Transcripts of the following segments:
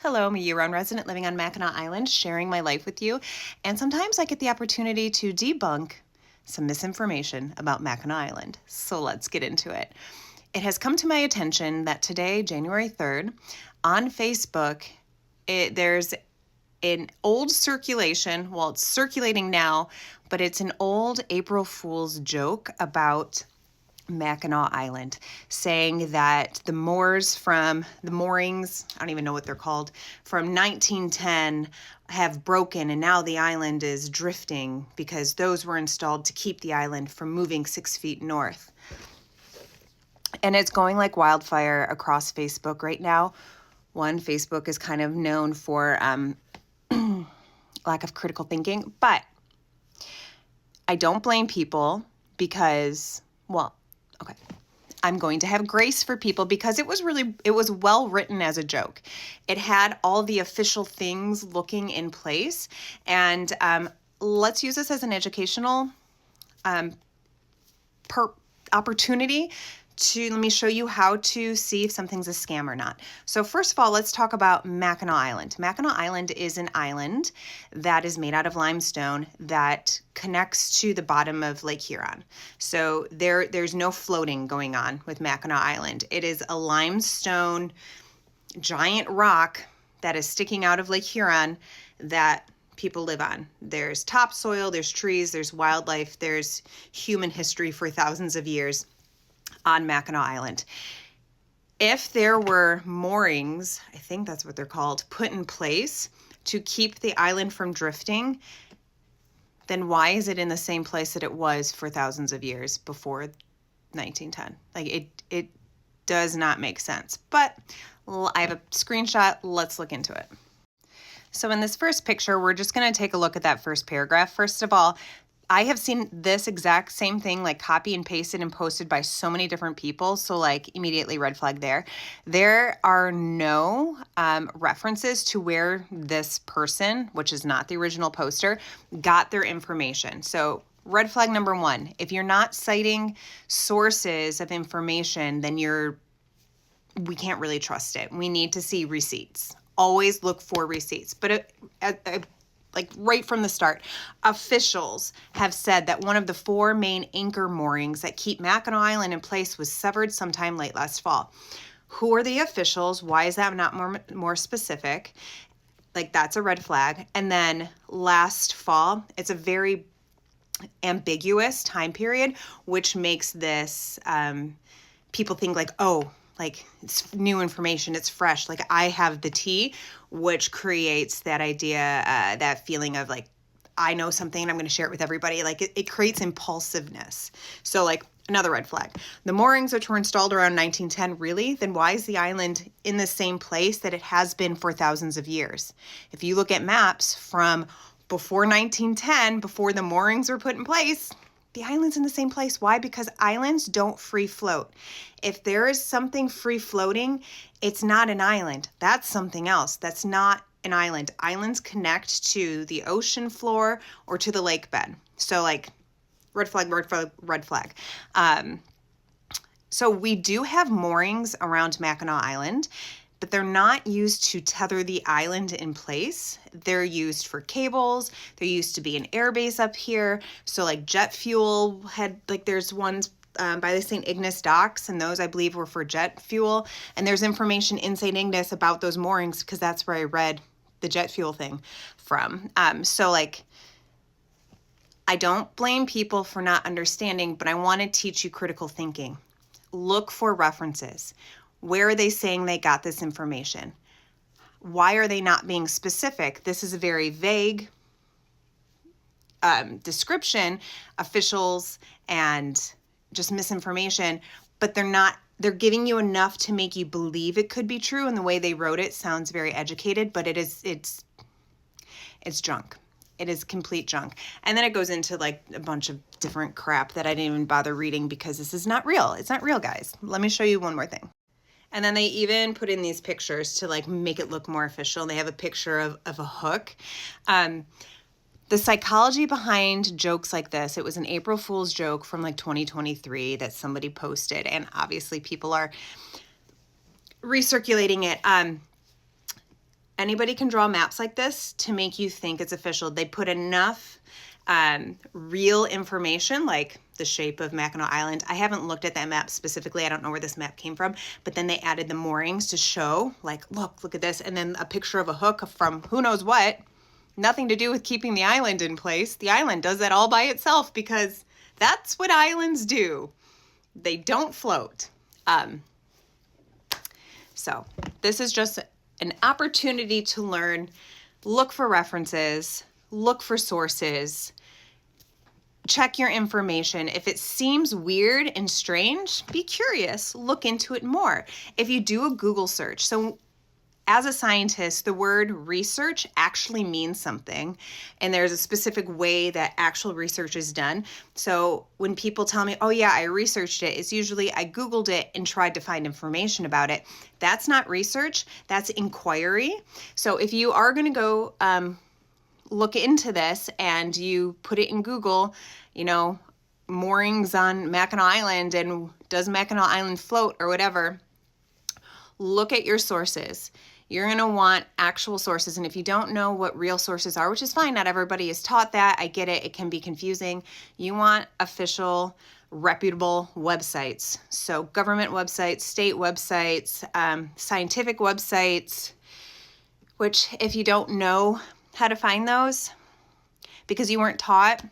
Hello, I'm a year-round resident living on Mackinac Island, sharing my life with you. And sometimes I get the opportunity to debunk some misinformation about Mackinac Island. So let's get into it. It has come to my attention that today, January 3rd, on Facebook, there's an old circulation. Well, it's circulating now, but it's an old April Fool's joke about Mackinac Island, saying that the moorings, I don't even know what they're called, from 1910 have broken and now the island is drifting because those were installed to keep the island from moving 6 feet north. And it's going like wildfire across Facebook right now. One, Facebook is kind of known for lack of critical thinking, but I don't blame people because, well, okay, I'm going to have grace for people because it was well written as a joke. It had all the official things looking in place. And let's use this as an educational opportunity to let me show you how to see if something's a scam or not. So first of all, let's talk about Mackinac Island. Mackinac Island is an island that is made out of limestone that connects to the bottom of Lake Huron. So there's no floating going on with Mackinac Island. It is a limestone giant rock that is sticking out of Lake Huron that people live on. There's topsoil, there's trees, there's wildlife, there's human history for thousands of years on Mackinac Island. If there were moorings, I think that's what they're called, put in place to keep the island from drifting, then why is it in the same place that it was for thousands of years before 1910? Like it does not make sense. But I have a screenshot. Let's look into it. So in this first picture, we're just going to take a look at that first paragraph. First of all, I have seen this exact same thing like copy and pasted and posted by so many different people. So like immediately red flag there. There are no references to where this person, which is not the original poster, got their information. So red flag number one, if you're not citing sources of information, then we can't really trust it. We need to see receipts. Always look for receipts. But like right from the start, officials have said that one of the 4 main anchor moorings that keep Mackinac Island in place was severed sometime late last fall. Who are the officials? Why is that not more specific? Like that's a red flag. And then last fall, it's a very ambiguous time period, which makes this, people think like, oh, like it's new information, it's fresh, like I have the tea, which creates that idea, that feeling of like, I know something and I'm going to share it with everybody. Like it creates impulsiveness. So like another red flag, the moorings which were installed around 1910, really? Then why is the island in the same place that it has been for thousands of years? If you look at maps from before 1910, before the moorings were put in place, the island's in the same place. Why? Because islands don't free float. If there is something free floating, it's not an island. That's something else. That's not an island. Islands connect to the ocean floor or to the lake bed. So like red flag, red flag, red flag. So we do have moorings around Mackinac Island, but they're not used to tether the island in place. They're used for cables. There used to be an air base up here. So like jet fuel there's ones by the St. Ignace docks, and those I believe were for jet fuel. And there's information in St. Ignace about those moorings because that's where I read the jet fuel thing from. So like, I don't blame people for not understanding, but I want to teach you critical thinking. Look for references. Where are they saying they got this information? Why are they not being specific? This is a very vague description, officials and just misinformation, but they're giving you enough to make you believe it could be true. And the way they wrote it sounds very educated, but it's junk. It is complete junk. And then it goes into like a bunch of different crap that I didn't even bother reading because this is not real. It's not real, guys. Let me show you one more thing. And then they even put in these pictures to like make it look more official. They have a picture of a hook. The psychology behind jokes like this, it was an April Fool's joke from like 2023 that somebody posted. And obviously people are recirculating it. Anybody can draw maps like this to make you think it's official. They put enough real information, like the shape of Mackinac Island. I haven't looked at that map specifically. I don't know where this map came from, but then they added the moorings to show, like, look at this, and then a picture of a hook from who knows what. Nothing to do with keeping the island in place. The island does that all by itself because that's what islands do. They don't float. So this is just an opportunity to learn, look for references, look for sources, check your information. If it seems weird and strange, be curious, look into it more. If you do a Google search, so as a scientist, the word research actually means something, and there's a specific way that actual research is done. So when people tell me, oh yeah, I researched it, it's usually I Googled it and tried to find information about it. That's not research, that's inquiry. So if you are gonna go look into this and you put it in Google, you know, moorings on Mackinac Island and does Mackinac Island float or whatever, look at your sources. You're going to want actual sources. And if you don't know what real sources are, which is fine, not everybody is taught that. I get it. It can be confusing. You want official, reputable websites. So government websites, state websites, scientific websites, which if you don't know how to find those because you weren't taught,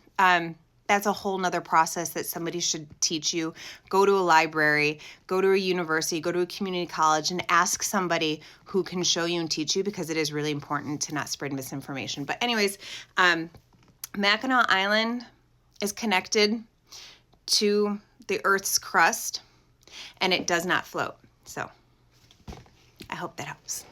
that's a whole nother process that somebody should teach you. Go to a library, go to a university, go to a community college, and ask somebody who can show you and teach you, because it is really important to not spread misinformation. But anyways, Mackinac Island is connected to the Earth's crust, and it does not float. So I hope that helps.